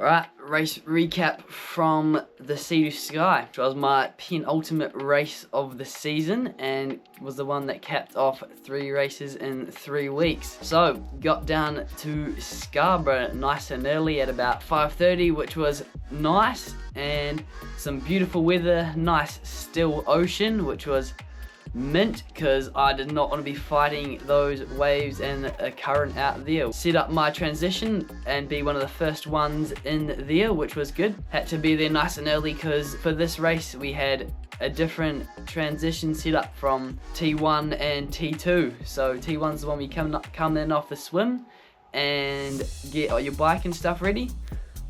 Alright, race recap from the Sea to Sky, which was my penultimate race of the season and was the one that capped off 3 races in 3 weeks. So, got down to Scarborough nice and early at about 5:30, which was nice, and some beautiful weather, nice still ocean, which was mint because I did not want to be fighting those waves and a current out there. Set up my transition and be one of the first ones in there, which was good. Had to be there nice and early because for this race we had a different transition set up from T1 and T2. So T1's the one we come in off the swim and get your bike and stuff ready.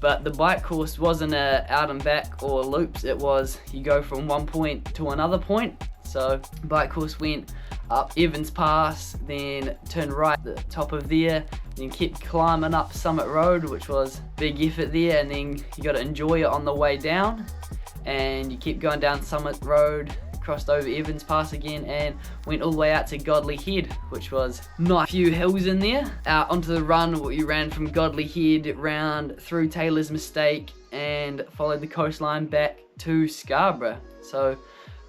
But the bike course wasn't a out and back or loops, it was you go from one point to another point. So bike course went up Evans Pass, then turned right at the top of there, then kept climbing up Summit Road, which was big effort there, and then you got to enjoy it on the way down, and you keep going down Summit Road, crossed over Evans Pass again, and went all the way out to Godley Head, which was nice. Few hills in there. Out onto the run, we ran from Godley Head round through Taylor's Mistake and followed the coastline back to Scarborough. So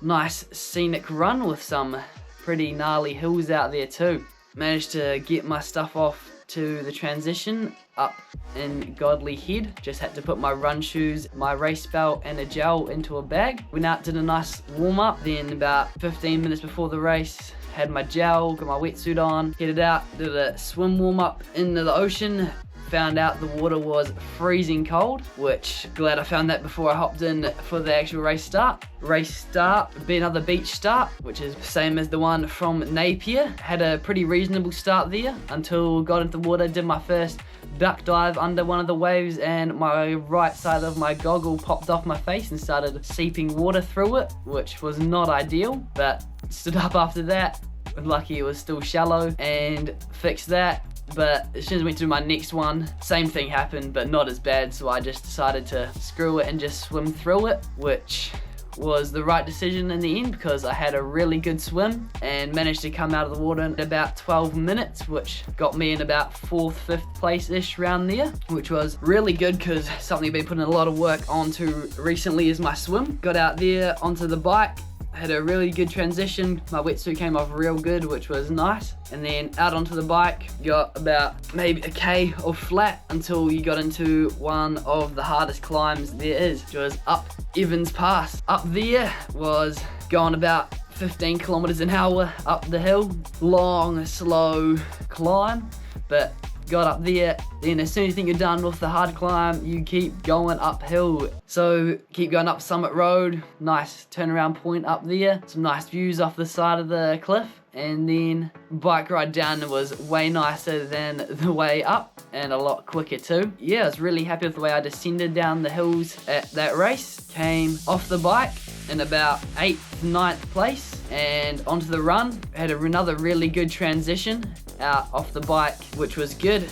nice scenic run with some pretty gnarly hills out there too. Managed to get my stuff off to the transition up in Godley Head. Just had to put my run shoes, my race belt and a gel into a bag. Went out, did a nice warm up, then about 15 minutes before the race had my gel, got my wetsuit on, headed out, did a swim warm up into the ocean. Found out the water was freezing cold, which glad I found that before I hopped in for the actual race start. Race start, be another beach start, which is the same as the one from Napier. Had a pretty reasonable start there until got into the water, did my first duck dive under one of the waves, and my right side of my goggle popped off my face and started seeping water through it, which was not ideal, but stood up after that. Lucky it was still shallow and fixed that. But as soon as I went to my next one, same thing happened, but not as bad, so I just decided to screw it and just swim through it, which was the right decision in the end because I had a really good swim and managed to come out of the water in about 12 minutes, which got me in about 4th, 5th place-ish round there, which was really good because something I've been putting a lot of work onto recently is my swim. Got out there onto the bike, had a really good transition. My wetsuit came off real good, which was nice. And then out onto the bike, got about maybe a K of flat until you got into one of the hardest climbs there is, which was up Evans Pass. Up there was going about 15 kilometers an hour up the hill. Long, slow climb, but got up there, then as soon as you think you're done with the hard climb, you keep going uphill. So keep going up Summit Road, nice turnaround point up there, some nice views off the side of the cliff, and then bike ride down was way nicer than the way up and a lot quicker too. Yeah, I was really happy with the way I descended down the hills at that race. Came off the bike in about 8th, 9th place and onto the run. Had another really good transition out off the bike, which was good,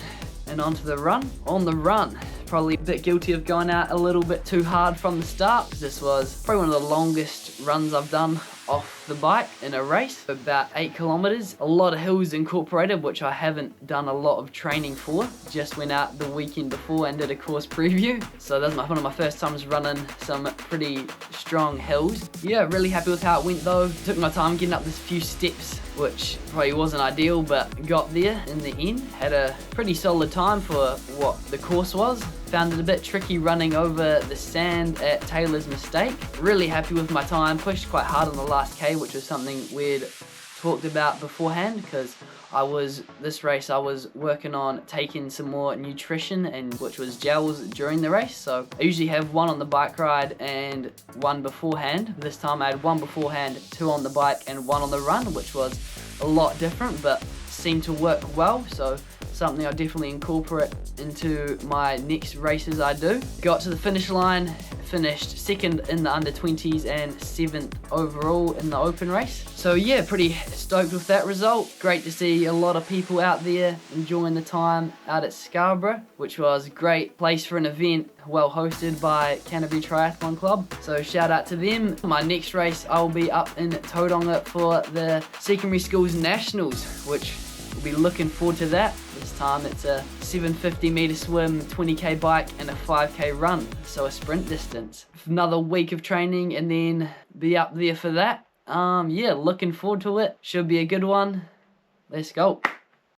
and onto the run. On the run, probably a bit guilty of going out a little bit too hard from the start. This was probably one of the longest runs I've done off the bike in a race, about 8 kilometers. A lot of hills incorporated, which I haven't done a lot of training for. Just went out the weekend before and did a course preview. So that was one of my first times running some pretty strong hills. Yeah, really happy with how it went though. Took my time getting up this few steps, which probably wasn't ideal, but got there in the end. Had a pretty solid time for what the course was. Found it a bit tricky running over the sand at Taylor's Mistake. Really happy with my time. Pushed quite hard on the last K, which was something we'd talked about beforehand because this race I was working on taking some more nutrition, and which was gels during the race. So I usually have 1 on the bike ride and 1 beforehand. This time I had 1 beforehand, 2 on the bike and 1 on the run, which was a lot different but seemed to work well. So something I definitely incorporate into my next races I do. Got to the finish line, finished 2nd in the under 20s and 7th overall in the open race. So yeah, pretty stoked with that result. Great to see a lot of people out there enjoying the time out at Scarborough, which was a great place for an event, well hosted by Canterbury Triathlon Club. So shout out to them. My next race I'll be up in Tauranga for the Secondary Schools Nationals, which Be looking forward to that. This time it's a 750 meter swim, 20k bike and a 5k run, so a sprint distance. Another week of training and then be up there for that. Yeah, looking forward to it. Should be a good one. Let's go.